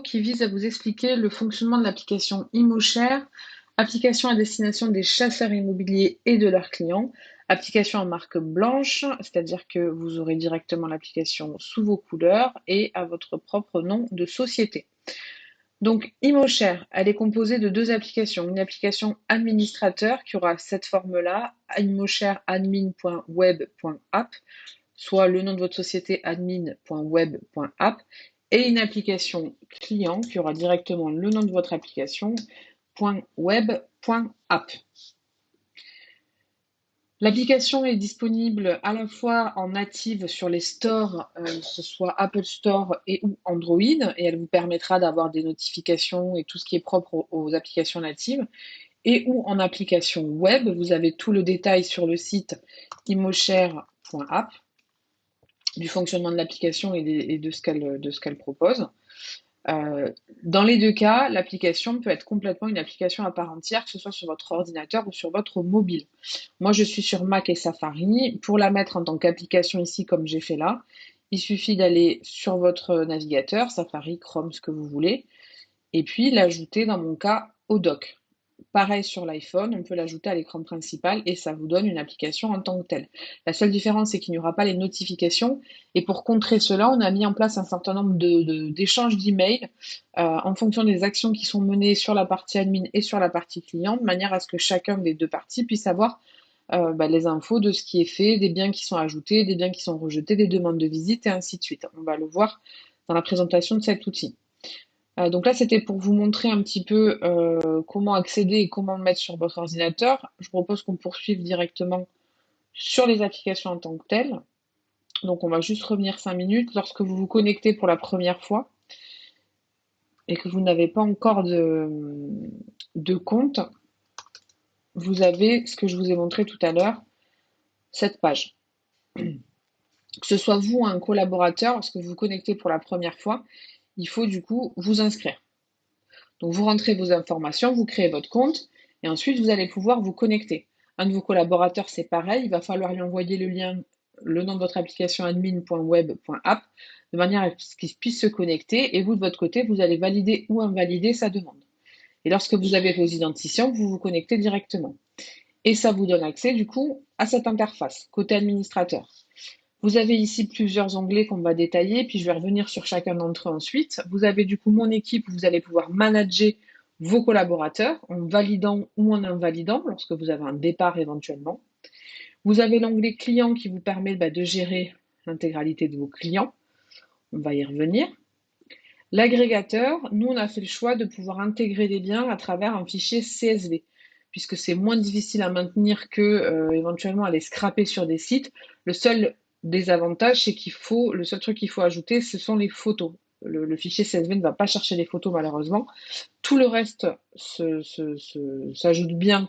Qui vise à vous expliquer le fonctionnement de l'application ImoShare, application à destination des chasseurs immobiliers et de leurs clients, application en marque blanche, c'est-à-dire que vous aurez directement l'application sous vos couleurs et à votre propre nom de société. Donc ImoShare, elle est composée de deux applications. Une application administrateur qui aura cette forme-là, imoshareadmin.web.app, soit le nom de votre société admin.web.app, et une application client qui aura directement le nom de votre application .web.app. L'application est disponible à la fois en native sur les stores, que ce soit Apple Store et ou Android, et elle vous permettra d'avoir des notifications et tout ce qui est propre aux applications natives, et ou en application web. Vous avez tout le détail sur le site imoshare.app du fonctionnement de l'application et de ce qu'elle propose. Euh, dans les deux cas, l'application peut être complètement une application à part entière, que ce soit sur votre ordinateur ou sur votre mobile. Moi, je suis sur Mac et Safari. Pour la mettre en tant qu'application ici, comme j'ai fait là, il suffit d'aller sur votre navigateur, Safari, Chrome, ce que vous voulez, et puis l'ajouter dans mon cas au dock. Pareil sur l'iPhone, on peut l'ajouter à l'écran principal et ça vous donne une application en tant que telle. La seule différence, c'est qu'il n'y aura pas les notifications. Et pour contrer cela, on a mis en place un certain nombre d'échanges d'emails en fonction des actions qui sont menées sur la partie admin et sur la partie client, de manière à ce que chacun des deux parties puisse avoir les infos de ce qui est fait, des biens qui sont ajoutés, des biens qui sont rejetés, des demandes de visite et ainsi de suite. On va le voir dans la présentation de cet outil. Donc là, c'était pour vous montrer un petit peu comment accéder et comment le mettre sur votre ordinateur. Je propose qu'on poursuive directement sur les applications en tant que telles. Donc on va juste revenir 5 minutes. Lorsque vous vous connectez pour la première fois et que vous n'avez pas encore de compte, vous avez ce que je vous ai montré tout à l'heure, cette page. Que ce soit vous ou un collaborateur, lorsque vous vous connectez pour la première fois, il faut du coup vous inscrire. Donc vous rentrez vos informations, vous créez votre compte et ensuite vous allez pouvoir vous connecter. Un de vos collaborateurs, c'est pareil, il va falloir lui envoyer le lien, le nom de votre application admin.web.app de manière à ce qu'il puisse se connecter et vous de votre côté, vous allez valider ou invalider sa demande. Et lorsque vous avez vos identifiants, vous vous connectez directement. Et ça vous donne accès du coup à cette interface côté administrateur. Vous avez ici plusieurs onglets qu'on va détailler, puis je vais revenir sur chacun d'entre eux ensuite. Vous avez du coup mon équipe, où vous allez pouvoir manager vos collaborateurs en validant ou en invalidant lorsque vous avez un départ éventuellement. Vous avez l'onglet client qui vous permet de gérer l'intégralité de vos clients. On va y revenir. L'agrégateur, nous on a fait le choix de pouvoir intégrer des biens à travers un fichier CSV, puisque c'est moins difficile à maintenir que éventuellement aller scraper sur des sites. Le seul désavantage, c'est le seul truc qu'il faut ajouter, ce sont les photos. Le fichier CSV ne va pas chercher les photos malheureusement. Tout le reste s'ajoute bien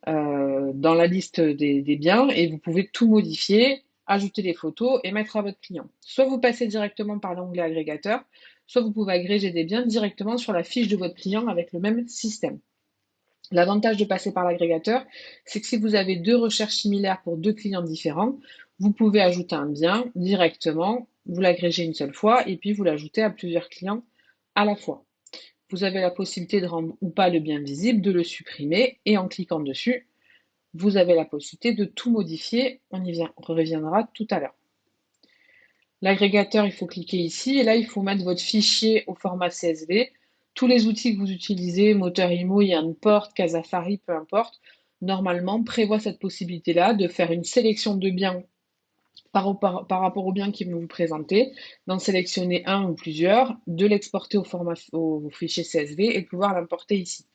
dans la liste des biens et vous pouvez tout modifier, ajouter des photos et mettre à votre client. Soit vous passez directement par l'onglet agrégateur, soit vous pouvez agréger des biens directement sur la fiche de votre client avec le même système. L'avantage de passer par l'agrégateur, c'est que si vous avez deux recherches similaires pour deux clients différents, vous pouvez ajouter un bien directement, vous l'agrégez une seule fois et puis vous l'ajoutez à plusieurs clients à la fois. Vous avez la possibilité de rendre ou pas le bien visible, de le supprimer et en cliquant dessus, vous avez la possibilité de tout modifier. On y reviendra tout à l'heure. L'agrégateur, il faut cliquer ici et là, il faut mettre votre fichier au format CSV. Tous les outils que vous utilisez, Moteur Imo, Yanport, Casafari, peu importe, normalement prévoient cette possibilité-là de faire une sélection de biens par rapport aux biens qui vont vous présenter, d'en sélectionner un ou plusieurs, de l'exporter au fichier CSV et de pouvoir l'importer ici.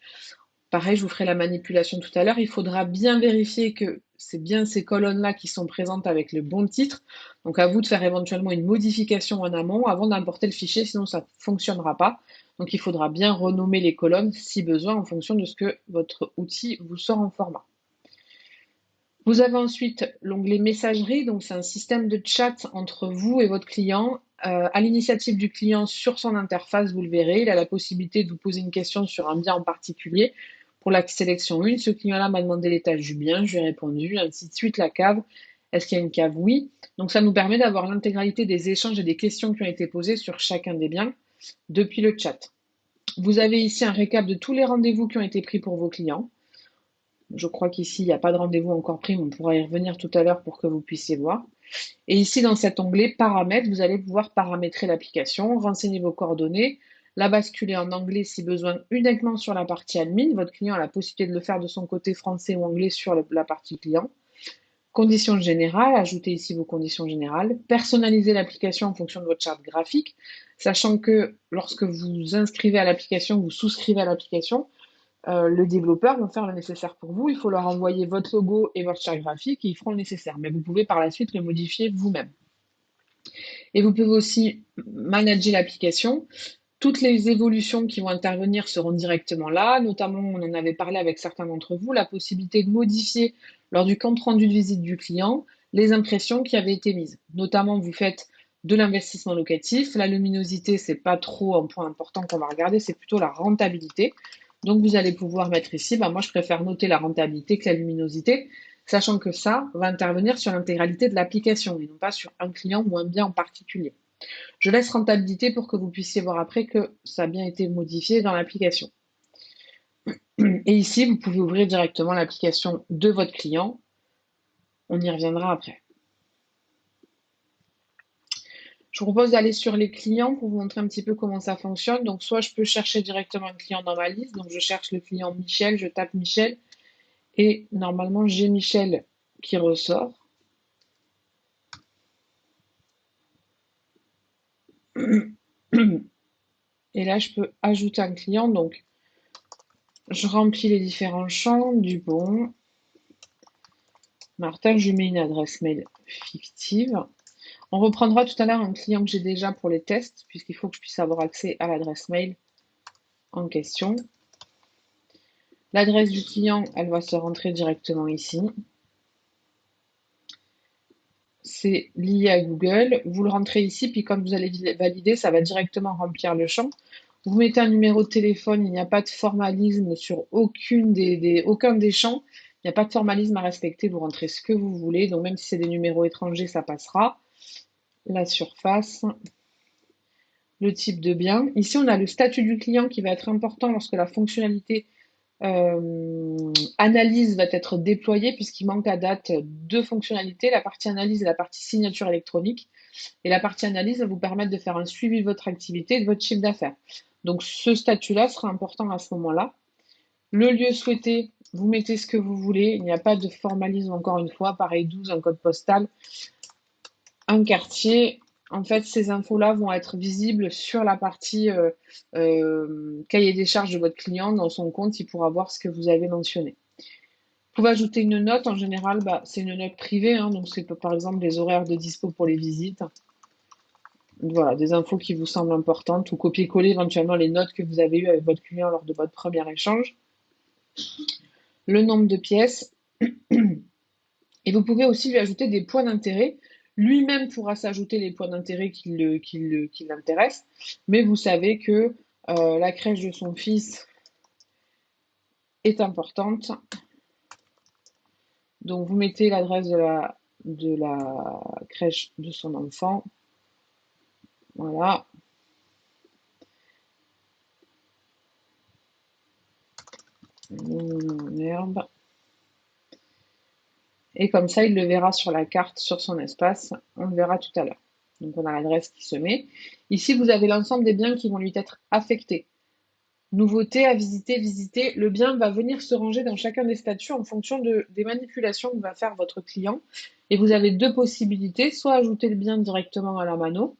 Pareil, je vous ferai la manipulation tout à l'heure. Il faudra bien vérifier que c'est bien ces colonnes-là qui sont présentes avec le bon titre. Donc à vous de faire éventuellement une modification en amont avant d'importer le fichier, sinon ça ne fonctionnera pas. Donc il faudra bien renommer les colonnes si besoin en fonction de ce que votre outil vous sort en format. Vous avez ensuite l'onglet messagerie, donc c'est un système de chat entre vous et votre client. À l'initiative du client sur son interface, vous le verrez, il a la possibilité de vous poser une question sur un bien en particulier. Pour la sélection 1, ce client-là m'a demandé l'étage du bien, je lui ai répondu, ainsi de suite, la cave. Est-ce qu'il y a une cave? Oui. Donc ça nous permet d'avoir l'intégralité des échanges et des questions qui ont été posées sur chacun des biens. depuis le chat. Vous avez ici un récap de tous les rendez-vous qui ont été pris pour vos clients. Je crois qu'ici, il n'y a pas de rendez-vous encore pris, mais on pourra y revenir tout à l'heure pour que vous puissiez voir. Et ici, dans cet onglet Paramètres, vous allez pouvoir paramétrer l'application, renseigner vos coordonnées, la basculer en anglais si besoin uniquement sur la partie admin. Votre client a la possibilité de le faire de son côté français ou anglais sur la partie client. Conditions générales, ajoutez ici vos conditions générales. Personnalisez l'application en fonction de votre charte graphique, sachant que lorsque vous inscrivez à l'application, vous souscrivez à l'application, le développeur va faire le nécessaire pour vous. Il faut leur envoyer votre logo et votre charte graphique et ils feront le nécessaire. Mais vous pouvez par la suite le modifier vous-même. Et vous pouvez aussi manager l'application. Toutes les évolutions qui vont intervenir seront directement là, notamment, on en avait parlé avec certains d'entre vous, la possibilité de modifier lors du compte rendu de visite du client les impressions qui avaient été mises. Notamment, vous faites de l'investissement locatif. La luminosité, c'est pas trop un point important qu'on va regarder, c'est plutôt la rentabilité. Donc, vous allez pouvoir mettre ici, moi, je préfère noter la rentabilité que la luminosité, sachant que ça va intervenir sur l'intégralité de l'application et non pas sur un client ou un bien en particulier. Je laisse rentabilité pour que vous puissiez voir après que ça a bien été modifié dans l'application. Et ici, vous pouvez ouvrir directement l'application de votre client. On y reviendra après. Je vous propose d'aller sur les clients pour vous montrer un petit peu comment ça fonctionne. Donc, soit je peux chercher directement un client dans ma liste. Donc, je cherche le client Michel, je tape Michel. Et normalement, j'ai Michel qui ressort. Et là, je peux ajouter un client. Donc, je remplis les différents champs du bon. Martin, je lui mets une adresse mail fictive. On reprendra tout à l'heure un client que j'ai déjà pour les tests, puisqu'il faut que je puisse avoir accès à l'adresse mail en question. L'adresse du client, elle va se rentrer directement ici. C'est lié à Google. Vous le rentrez ici, puis quand vous allez valider, ça va directement remplir le champ. Vous mettez un numéro de téléphone, il n'y a pas de formalisme sur aucun des champs. Il n'y a pas de formalisme à respecter, vous rentrez ce que vous voulez. Donc même si c'est des numéros étrangers, ça passera. La surface, le type de bien. Ici, on a le statut du client qui va être important lorsque la fonctionnalité analyse va être déployée, puisqu'il manque à date deux fonctionnalités, la partie analyse et la partie signature électronique. Et la partie analyse va vous permettre de faire un suivi de votre activité et de votre chiffre d'affaires. Donc ce statut-là sera important à ce moment-là. Le lieu souhaité, vous mettez ce que vous voulez. Il n'y a pas de formalisme encore une fois. Pareil 12, un code postal, un quartier. En fait, ces infos-là vont être visibles sur la partie cahier des charges de votre client. Dans son compte, il pourra voir ce que vous avez mentionné. Vous pouvez ajouter une note. En général, c'est une note privée. Donc, c'est par exemple les horaires de dispo pour les visites. Voilà, des infos qui vous semblent importantes ou copier-coller éventuellement les notes que vous avez eues avec votre client lors de votre premier échange. Le nombre de pièces. Et vous pouvez aussi lui ajouter des points d'intérêt. Lui-même pourra s'ajouter les points d'intérêt qui l'intéressent, mais vous savez que la crèche de son fils est importante. Donc vous mettez l'adresse de la crèche de son enfant. Voilà. Merde. Et comme ça, il le verra sur la carte, sur son espace. On le verra tout à l'heure. Donc, on a l'adresse qui se met. Ici, vous avez l'ensemble des biens qui vont lui être affectés. Nouveauté à visiter, visiter. Le bien va venir se ranger dans chacun des statuts en fonction des manipulations que va faire votre client. Et vous avez deux possibilités. Soit ajouter le bien directement à la mano,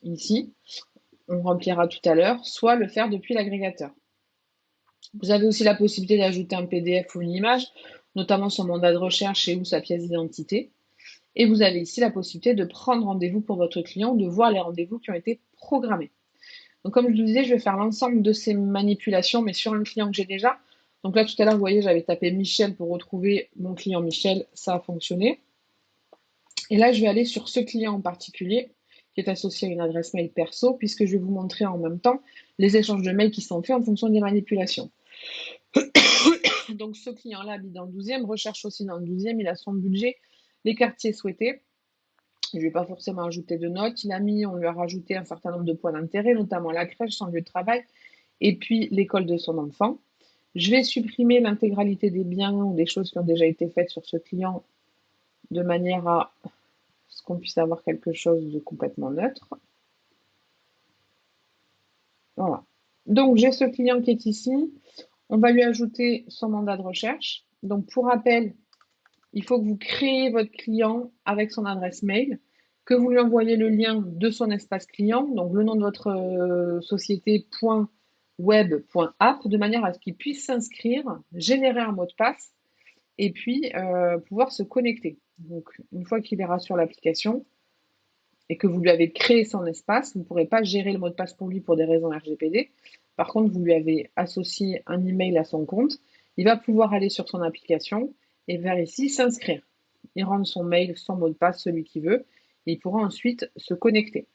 ici. On remplira tout à l'heure. Soit le faire depuis l'agrégateur. Vous avez aussi la possibilité d'ajouter un PDF ou une image, notamment son mandat de recherche et ou sa pièce d'identité. Et vous avez ici la possibilité de prendre rendez-vous pour votre client, de voir les rendez-vous qui ont été programmés. Donc comme je vous disais, je vais faire l'ensemble de ces manipulations, mais sur un client que j'ai déjà. Donc là, tout à l'heure, vous voyez, j'avais tapé Michel pour retrouver mon client Michel. Ça a fonctionné. Et là, je vais aller sur ce client en particulier, qui est associé à une adresse mail perso, puisque je vais vous montrer en même temps les échanges de mails qui sont faits en fonction des manipulations. Donc ce client-là habite dans le 12e, recherche aussi dans le 12e, il a son budget, les quartiers souhaités. Je lui ai pas forcément ajouté de notes. On lui a rajouté un certain nombre de points d'intérêt, notamment la crèche, son lieu de travail, et puis l'école de son enfant. Je vais supprimer l'intégralité des biens ou des choses qui ont déjà été faites sur ce client de manière à ce qu'on puisse avoir quelque chose de complètement neutre. Voilà. Donc, j'ai ce client qui est ici. On va lui ajouter son mandat de recherche. Donc, pour rappel, il faut que vous créez votre client avec son adresse mail, que vous lui envoyez le lien de son espace client, donc le nom de votre société .web.app, de manière à ce qu'il puisse s'inscrire, générer un mot de passe et puis pouvoir se connecter. Donc, une fois qu'il ira sur l'application et que vous lui avez créé son espace, vous ne pourrez pas gérer le mot de passe pour lui pour des raisons RGPD. Par contre, vous lui avez associé un email à son compte. Il va pouvoir aller sur son application et vers ici s'inscrire. Il rentre son mail, son mot de passe, celui qu'il veut, et il pourra ensuite se connecter.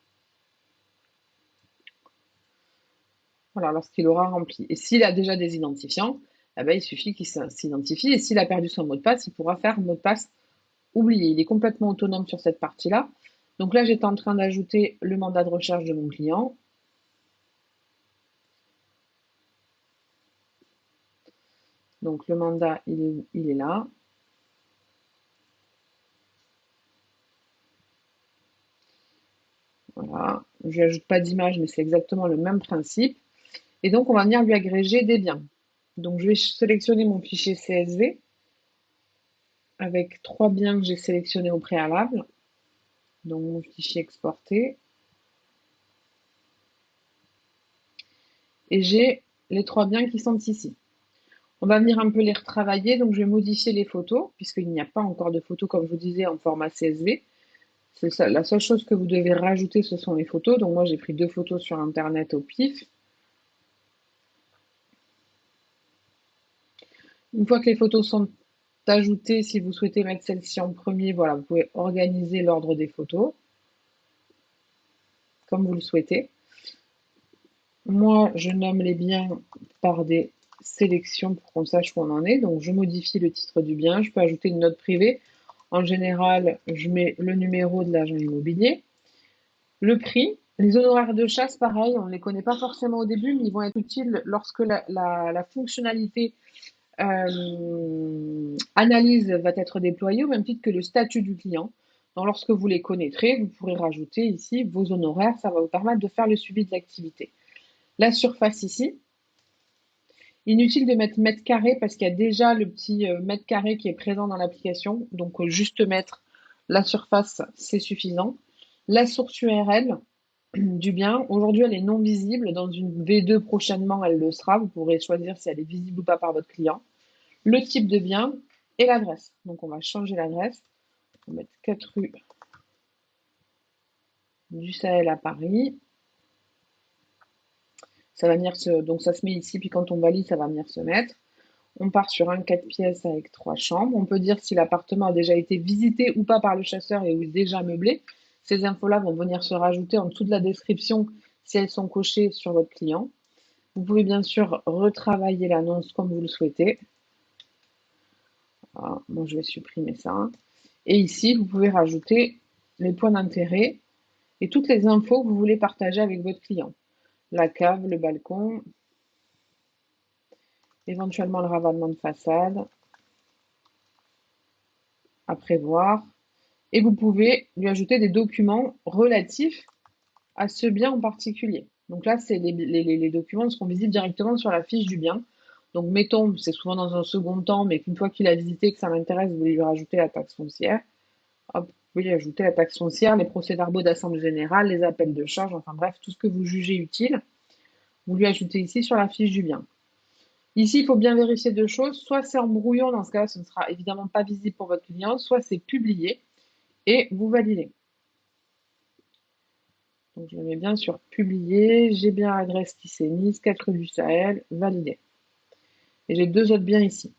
Voilà, lorsqu'il aura rempli. Et s'il a déjà des identifiants, eh ben, il suffit qu'il s'identifie. Et s'il a perdu son mot de passe, il pourra faire mot de passe oublié. Il est complètement autonome sur cette partie-là. Donc là, j'étais en train d'ajouter le mandat de recherche de mon client. Donc le mandat, il est là. Voilà. Je n'ajoute pas d'image, mais c'est exactement le même principe. Et donc, on va venir lui agréger des biens. Donc, je vais sélectionner mon fichier CSV avec 3 biens que j'ai sélectionnés au préalable. Donc, mon fichier exporté. Et j'ai les 3 biens qui sont ici. On va venir un peu les retravailler. Donc, je vais modifier les photos, puisqu'il n'y a pas encore de photos, comme je vous disais, en format CSV. C'est ça, la seule chose que vous devez rajouter, ce sont les photos. Donc, moi, j'ai pris 2 photos sur Internet au pif. Une fois que les photos sont ajoutées, si vous souhaitez mettre celle-ci en premier, voilà, vous pouvez organiser l'ordre des photos comme vous le souhaitez. Moi, je nomme les biens par des sélections pour qu'on sache où on en est. Donc, je modifie le titre du bien. Je peux ajouter une note privée. En général, je mets le numéro de l'agent immobilier, le prix. Les honoraires de chasse, pareil, on ne les connaît pas forcément au début, mais ils vont être utiles lorsque la fonctionnalité analyse va être déployée, au même titre que le statut du client. Donc, lorsque vous les connaîtrez, vous pourrez rajouter ici vos honoraires. Ça va vous permettre de faire le suivi de l'activité. La surface ici, inutile de mettre mètre carré parce qu'il y a déjà le petit mètre carré qui est présent dans l'application. Donc, juste mettre la surface, c'est suffisant. La source URL du bien, aujourd'hui, elle est non visible. Dans une V2 prochainement, elle le sera. Vous pourrez choisir si elle est visible ou pas par votre client. Le type de bien et l'adresse. Donc, on va changer l'adresse. On va mettre 4 rue du Sahel à Paris. Ça va venir donc ça se met ici, puis quand on valide, ça va venir se mettre. On part sur un 4 pièces avec 3 chambres. On peut dire si l'appartement a déjà été visité ou pas par le chasseur et ou déjà meublé. Ces infos-là vont venir se rajouter en dessous de la description si elles sont cochées sur votre client. Vous pouvez bien sûr retravailler l'annonce comme vous le souhaitez. Voilà, moi, je vais supprimer ça. Et ici, vous pouvez rajouter les points d'intérêt et toutes les infos que vous voulez partager avec votre client. La cave, le balcon, éventuellement le ravalement de façade à prévoir. Et vous pouvez lui ajouter des documents relatifs à ce bien en particulier. Donc là, c'est les documents seront visibles directement sur la fiche du bien. Donc mettons, c'est souvent dans un second temps, mais qu'une fois qu'il a visité, que ça l'intéresse, vous voulez lui rajouter la taxe foncière. Hop, vous pouvez lui ajouter la taxe foncière, les procès-verbaux d'assemblée générale, les appels de charges, enfin bref, tout ce que vous jugez utile, vous lui ajoutez ici sur la fiche du bien. Ici, il faut bien vérifier 2 choses. Soit c'est en brouillon, dans ce cas-là, ce ne sera évidemment pas visible pour votre client, soit c'est publié et vous validez. Donc, je le mets bien sur publier. J'ai bien l'adresse qui s'est mise, 4 rue du Sahel, validé. Et j'ai 2 autres biens ici.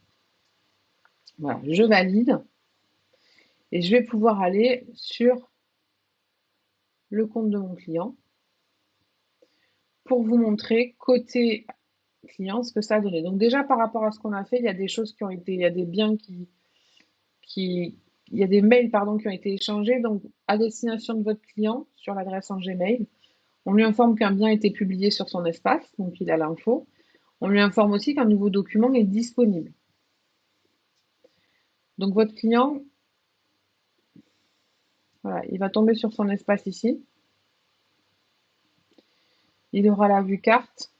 Voilà, je valide. Et je vais pouvoir aller sur le compte de mon client pour vous montrer côté client ce que ça a donné. Donc déjà par rapport à ce qu'on a fait, il y a des choses qui ont été, il y a des biens qui il y a des mails pardon, qui ont été échangés donc à destination de votre client sur l'adresse en Gmail. On lui informe qu'un bien a été publié sur son espace, donc il a l'info. On lui informe aussi qu'un nouveau document est disponible. Donc votre client, voilà, il va tomber sur son espace ici. Il aura la vue carte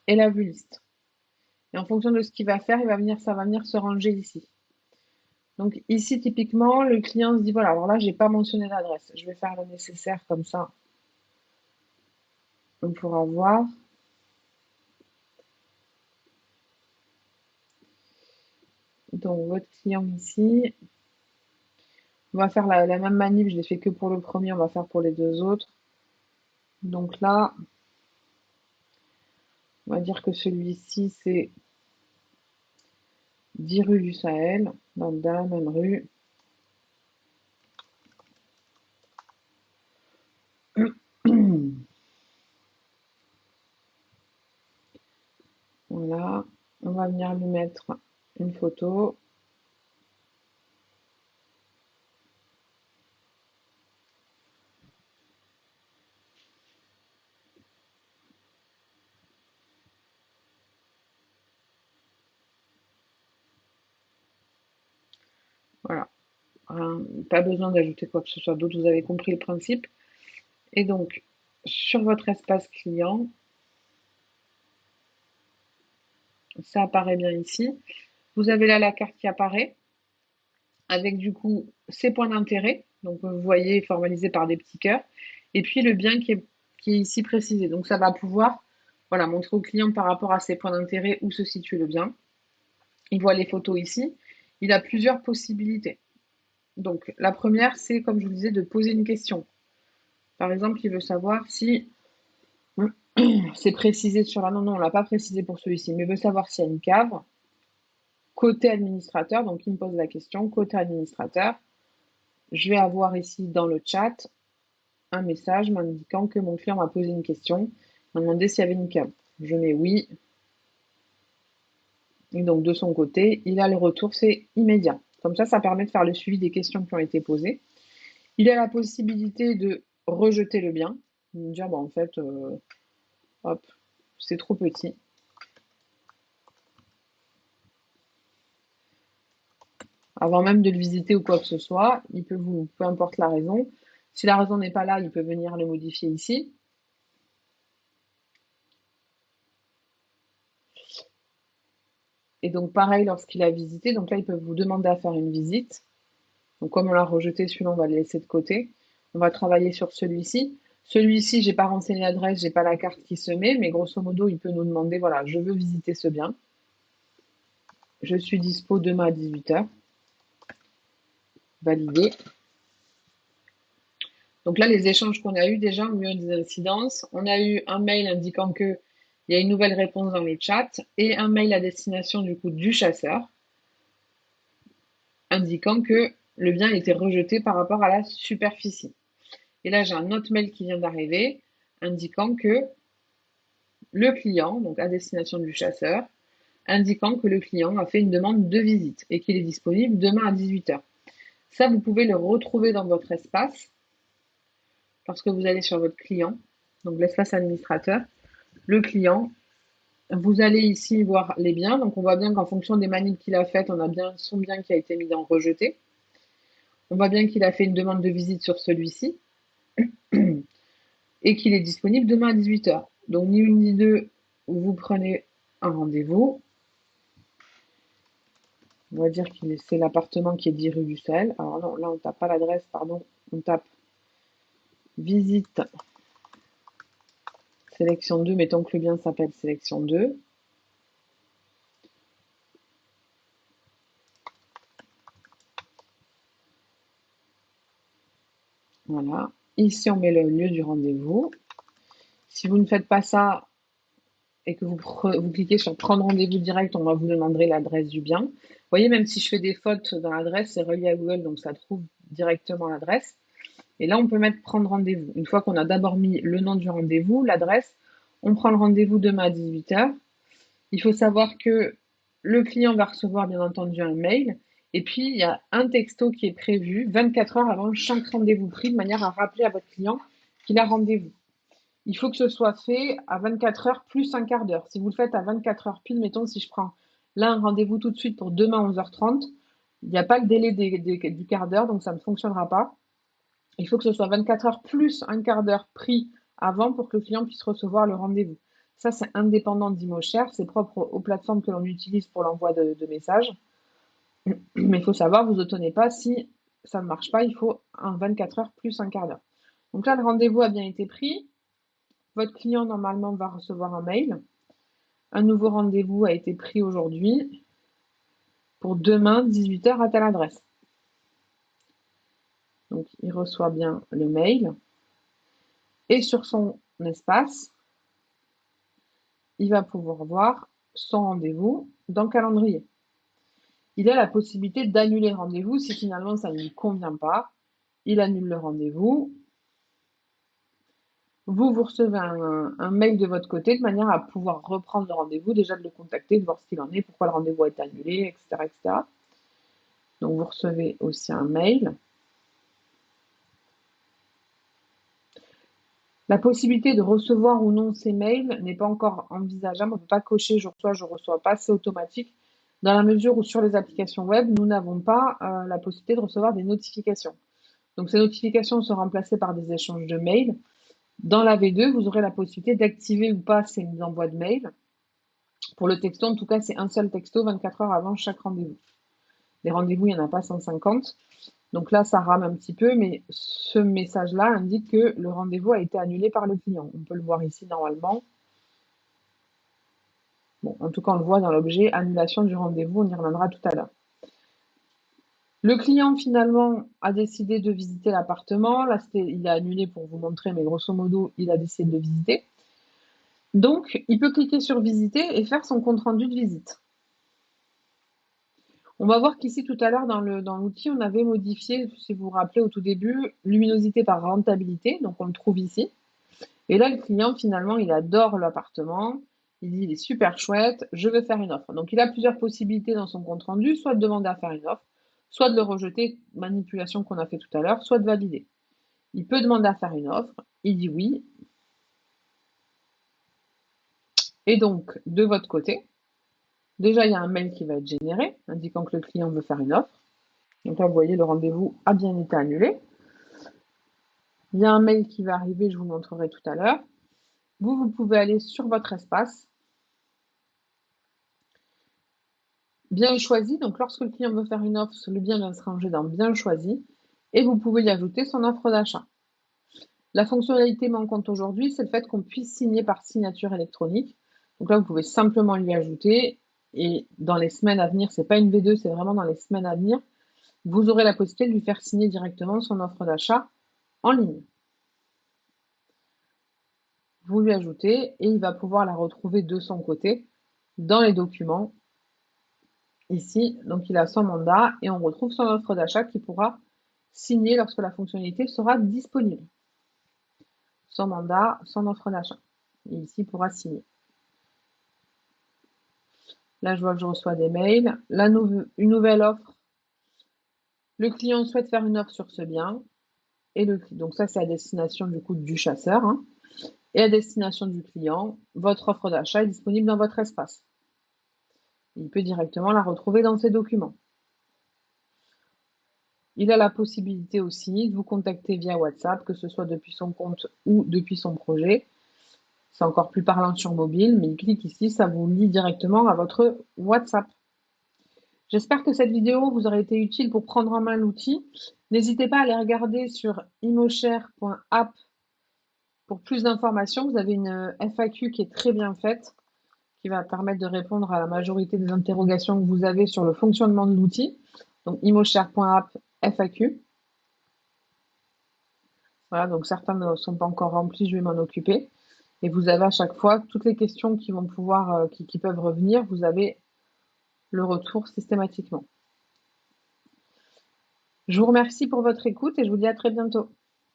et la vue liste. Et en fonction de ce qu'il va faire, ça va venir se ranger ici. Donc ici, typiquement, le client se dit, voilà, alors là, j'ai pas mentionné l'adresse. Je vais faire le nécessaire comme ça. On pourra voir. Donc votre client ici, on va faire la même manip, je l'ai fait que pour le premier, on va faire pour les deux autres. Donc là, on va dire que celui-ci, c'est 10 rue du Sahel, dans la même rue. Voilà, on va venir lui mettre une photo. Voilà, pas besoin d'ajouter quoi que ce soit d'autre, vous avez compris le principe. Et donc, sur votre espace client, ça apparaît bien ici. Vous avez là la carte qui apparaît, avec du coup ses points d'intérêt, donc vous voyez formalisé par des petits cœurs, et puis le bien qui est ici précisé. Donc ça va pouvoir voilà, montrer au client par rapport à ses points d'intérêt où se situe le bien. Il voit les photos ici. Il a plusieurs possibilités. Donc la première, c'est comme je vous disais, de poser une question. Par exemple, il veut savoir si c'est précisé sur la... Non, on ne l'a pas précisé pour celui-ci, mais il veut savoir s'il y a une cave côté administrateur. Donc il me pose la question, côté administrateur. Je vais avoir ici dans le chat un message m'indiquant que mon client m'a posé une question, m'a demandé s'il y avait une cave. Je mets oui. Et donc de son côté, il a le retour, c'est immédiat. Comme ça permet de faire le suivi des questions qui ont été posées. Il a la possibilité de rejeter le bien, de dire bah, en fait, hop, c'est trop petit. Avant même de le visiter ou quoi que ce soit, il peut vous, peu importe la raison. Si la raison n'est pas là, il peut venir le modifier ici. Et donc pareil lorsqu'il a visité, donc là, il peut vous demander à faire une visite. Donc comme on l'a rejeté, celui-là, on va le laisser de côté. On va travailler sur celui-ci. Celui-ci, j'ai pas renseigné l'adresse, j'ai pas la carte qui se met, mais grosso modo, il peut nous demander, voilà, je veux visiter ce bien. Je suis dispo demain à 18h. Validé. Donc là, les échanges qu'on a eus déjà ont eu des incidences. On a eu un mail indiquant que il y a une nouvelle réponse dans le chat et un mail à destination du coup du chasseur indiquant que le bien était rejeté par rapport à la superficie. Et là, j'ai un autre mail qui vient d'arriver indiquant que le client, donc à destination du chasseur, indiquant que le client a fait une demande de visite et qu'il est disponible demain à 18h. Ça, vous pouvez le retrouver dans votre espace lorsque vous allez sur votre client, donc l'espace administrateur, le client. Vous allez ici voir les biens. Donc, on voit bien qu'en fonction des manips qu'il a faites, on a bien son bien qui a été mis en rejeté. On voit bien qu'il a fait une demande de visite sur celui-ci et qu'il est disponible demain à 18h. Donc, ni une ni deux, vous prenez un rendez-vous. On va dire que c'est l'appartement qui est 10 rue du Sahel. Alors non, là, on ne tape pas l'adresse, pardon. On tape visite sélection 2. Mettons que le bien s'appelle sélection 2. Voilà. Ici, on met le lieu du rendez-vous. Si vous ne faites pas ça et que vous cliquez sur prendre rendez-vous direct, on va vous demander l'adresse du bien. Vous voyez, même si je fais des fautes dans l'adresse, c'est relié à Google, donc ça trouve directement l'adresse. Et là, on peut mettre prendre rendez-vous. Une fois qu'on a d'abord mis le nom du rendez-vous, l'adresse, on prend le rendez-vous demain à 18h. Il faut savoir que le client va recevoir bien entendu un mail Et puis, il y a un texto qui est prévu 24 heures avant chaque rendez-vous pris, de manière à rappeler à votre client qu'il a rendez-vous. Il faut que ce soit fait à 24 heures plus un quart d'heure. Si vous le faites à 24 heures pile, mettons, si je prends là un rendez-vous tout de suite pour demain 11h30, il n'y a pas le délai du quart d'heure, donc ça ne fonctionnera pas. Il faut que ce soit 24 heures plus un quart d'heure pris avant pour que le client puisse recevoir le rendez-vous. Ça, c'est indépendant d'ImoShare, c'est propre aux plateformes que l'on utilise pour l'envoi de messages. Mais il faut savoir, vous n'obtenez pas si ça ne marche pas, il faut un 24 heures plus un quart d'heure. Donc là, le rendez-vous a bien été pris. Votre client, normalement, va recevoir un mail. Un nouveau rendez-vous a été pris aujourd'hui pour demain, 18h, à telle adresse. Donc, il reçoit bien le mail. Et sur son espace, il va pouvoir voir son rendez-vous dans le calendrier. Il a la possibilité d'annuler le rendez-vous si finalement ça ne lui convient pas. Il annule le rendez-vous. Vous recevez un mail de votre côté de manière à pouvoir reprendre le rendez-vous, déjà de le contacter, de voir ce qu'il en est, pourquoi le rendez-vous a été annulé, etc., etc. Donc, vous recevez aussi un mail. La possibilité de recevoir ou non ces mails n'est pas encore envisageable. On ne peut pas cocher je reçois pas, c'est automatique. Dans la mesure où sur les applications web, nous n'avons pas la possibilité de recevoir des notifications. Donc, ces notifications sont remplacées par des échanges de mails. Dans la V2, vous aurez la possibilité d'activer ou pas ces envois de mails. Pour le texto, en tout cas, c'est un seul texto 24 heures avant chaque rendez-vous. Les rendez-vous, il n'y en a pas 150. Donc là, ça rame un petit peu, mais ce message-là indique que le rendez-vous a été annulé par le client. On peut le voir ici normalement. Bon, en tout cas, on le voit dans l'objet annulation du rendez-vous, on y reviendra tout à l'heure. Le client, finalement, a décidé de visiter l'appartement. Là, il a annulé pour vous montrer, mais grosso modo, il a décidé de le visiter. Donc, il peut cliquer sur visiter et faire son compte-rendu de visite. On va voir qu'ici, tout à l'heure, dans l'outil, on avait modifié, si vous vous rappelez au tout début, luminosité par rentabilité. Donc, on le trouve ici. Et là, le client, finalement, il adore l'appartement. Il dit, il est super chouette, je veux faire une offre. Donc, il a plusieurs possibilités dans son compte-rendu, soit de demander à faire une offre, soit de le rejeter, manipulation qu'on a fait tout à l'heure, soit de valider. Il peut demander à faire une offre, il dit oui. Et donc, de votre côté, déjà, il y a un mail qui va être généré, indiquant que le client veut faire une offre. Donc là, vous voyez, le rendez-vous a bien été annulé. Il y a un mail qui va arriver, je vous montrerai tout à l'heure. Vous pouvez aller sur votre espace, bien choisi. Donc, lorsque le client veut faire une offre, le bien vient se ranger dans bien choisi. Et vous pouvez y ajouter son offre d'achat. La fonctionnalité manquante aujourd'hui, c'est le fait qu'on puisse signer par signature électronique. Donc là, vous pouvez simplement lui ajouter. Et dans les semaines à venir, c'est pas une V2, c'est vraiment dans les semaines à venir, vous aurez la possibilité de lui faire signer directement son offre d'achat en ligne. Vous lui ajoutez et il va pouvoir la retrouver de son côté dans les documents ici. Donc, il a son mandat et on retrouve son offre d'achat qui pourra signer lorsque la fonctionnalité sera disponible. Son mandat, son offre d'achat. Et ici, il pourra signer. Là, je vois que je reçois des mails. Là, une nouvelle offre. Le client souhaite faire une offre sur ce bien. Donc ça, c'est à destination du coup du chasseur. Hein. Et à destination du client, votre offre d'achat est disponible dans votre espace. Il peut directement la retrouver dans ses documents. Il a la possibilité aussi de vous contacter via WhatsApp, que ce soit depuis son compte ou depuis son projet. C'est encore plus parlant sur mobile, mais il clique ici, ça vous lie directement à votre WhatsApp. J'espère que cette vidéo vous aura été utile pour prendre en main l'outil. N'hésitez pas à aller regarder sur imoshare.app pour plus d'informations. Vous avez une FAQ qui est très bien faite, qui va permettre de répondre à la majorité des interrogations que vous avez sur le fonctionnement de l'outil. Donc imoshare.app FAQ. Voilà, donc certains ne sont pas encore remplis, je vais m'en occuper. Et vous avez à chaque fois toutes les questions qui vont pouvoir, qui peuvent revenir, vous avez le retour systématiquement. Je vous remercie pour votre écoute et je vous dis à très bientôt.